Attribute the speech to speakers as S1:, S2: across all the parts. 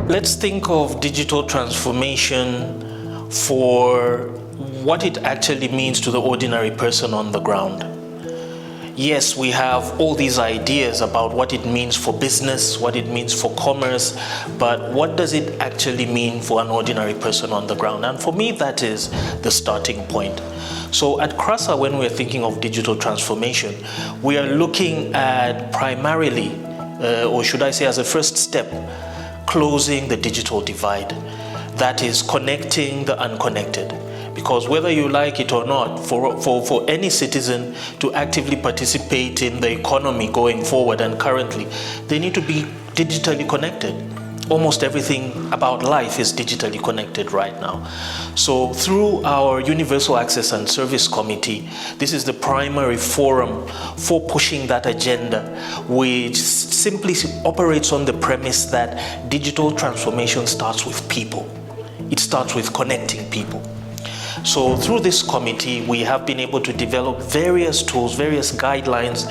S1: Let's think of digital transformation for what it actually means to the ordinary person on the ground. Yes, we have all these ideas about what it means for business, what it means for commerce, but what does it actually mean for an ordinary person on the ground? And for me, that is the starting point. So at CRASA, when we're thinking of digital transformation, we are looking at primarily, or should I say as a first step, closing the digital divide. That is connecting the unconnected. Because whether you like it or not, for any citizen to actively participate in the economy going forward and currently, they need to be digitally connected. Almost everything about life is digitally connected right now. So through our Universal Access and Service Committee, this is the primary forum for pushing that agenda, which simply operates on the premise that digital transformation starts with people. It starts with connecting people. So through this committee, we have been able to develop various tools, various guidelines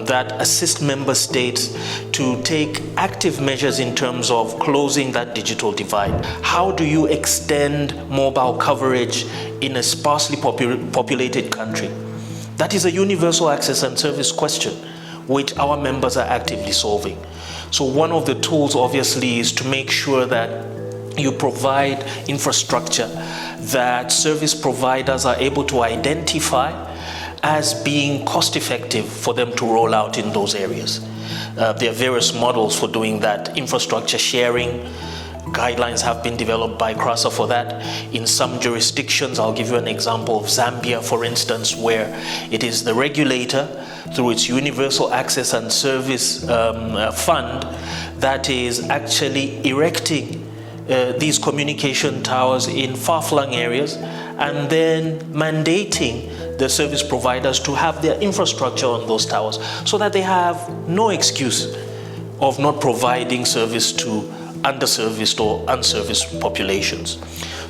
S1: that assist member states to take active measures in terms of closing that digital divide. How do you extend mobile coverage in a sparsely populated country? That is a universal access and service question, which our members are actively solving. So one of the tools, obviously, is to make sure that you provide infrastructure that service providers are able to identify as being cost effective for them to roll out in those areas. There are various models for doing that. Infrastructure sharing guidelines have been developed by CRASA for that. In some jurisdictions, I'll give you an example of Zambia, for instance, where it is the regulator through its Universal Access and Service Fund that is actually erecting these communication towers in far-flung areas and then mandating the service providers to have their infrastructure on those towers so that they have no excuse of not providing service to underserviced or unserviced populations.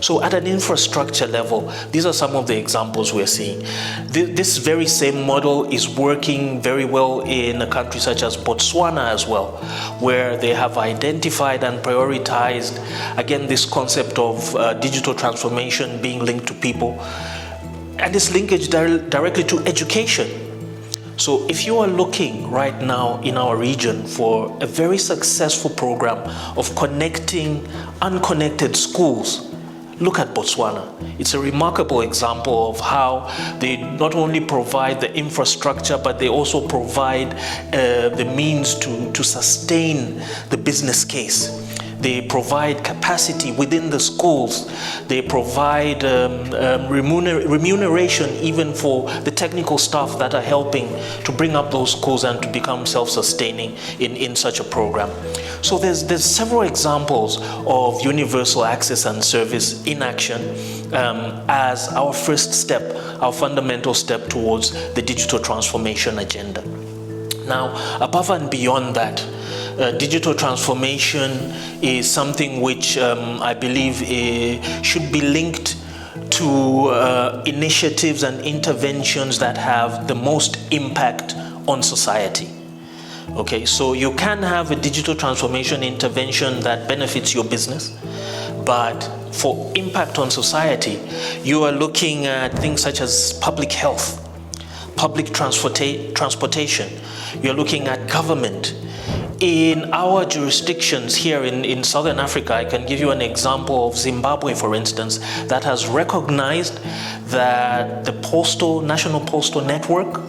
S1: So at an infrastructure level, these are some of the examples we're seeing. This very same model is working very well in a country such as Botswana as well, where they have identified and prioritized, again, this concept of digital transformation being linked to people, and this linkage directly to education. So if you are looking right now in our region for a very successful program of connecting unconnected schools, look at Botswana. It's a remarkable example of how they not only provide the infrastructure, but they also provide the means to sustain the business case. They provide capacity within the schools. They provide remuneration even for the technical staff that are helping to bring up those schools and to become self-sustaining in such a program. So there's several examples of universal access and service in action as our first step, our fundamental step towards the digital transformation agenda. Now, above and beyond that, digital transformation is something which I believe should be linked to initiatives and interventions that have the most impact on society. Okay, so you can have a digital transformation intervention that benefits your business, but for impact on society, you are looking at things such as public health, public transportation. You're looking at government. In our jurisdictions here in Southern Africa, I can give you an example of Zimbabwe, for instance, that has recognized that the National Postal Network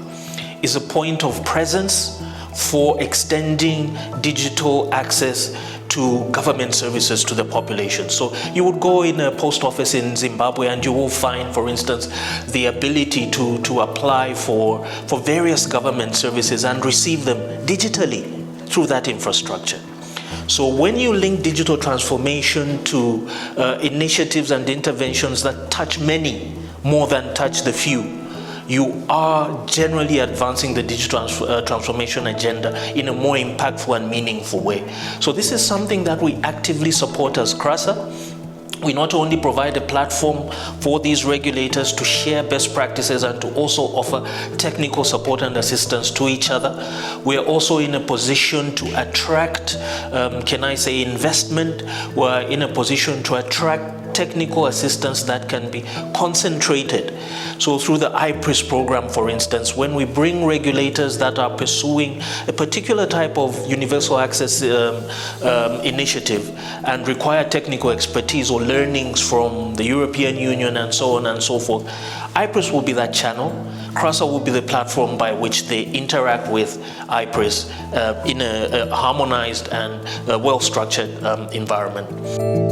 S1: is a point of presence for extending digital access to government services to the population. So you would go in a post office in Zimbabwe and you will find, for instance, the ability to apply for various government services and receive them digitally through that infrastructure. So when you link digital transformation to initiatives and interventions that touch many more than touch the few, you are generally advancing the digital transformation agenda in a more impactful and meaningful way. So this is something that we actively support as CRASA. We not only provide a platform for these regulators to share best practices and to also offer technical support and assistance to each other, we are also in a position to attract, investment. We're in a position to attract technical assistance that can be concentrated. So through the IPRIS program, for instance, when we bring regulators that are pursuing a particular type of universal access initiative and require technical expertise or learnings from the European Union and so on and so forth, IPRIS will be that channel. CRASA will be the platform by which they interact with IPRIS in a harmonized and well-structured environment.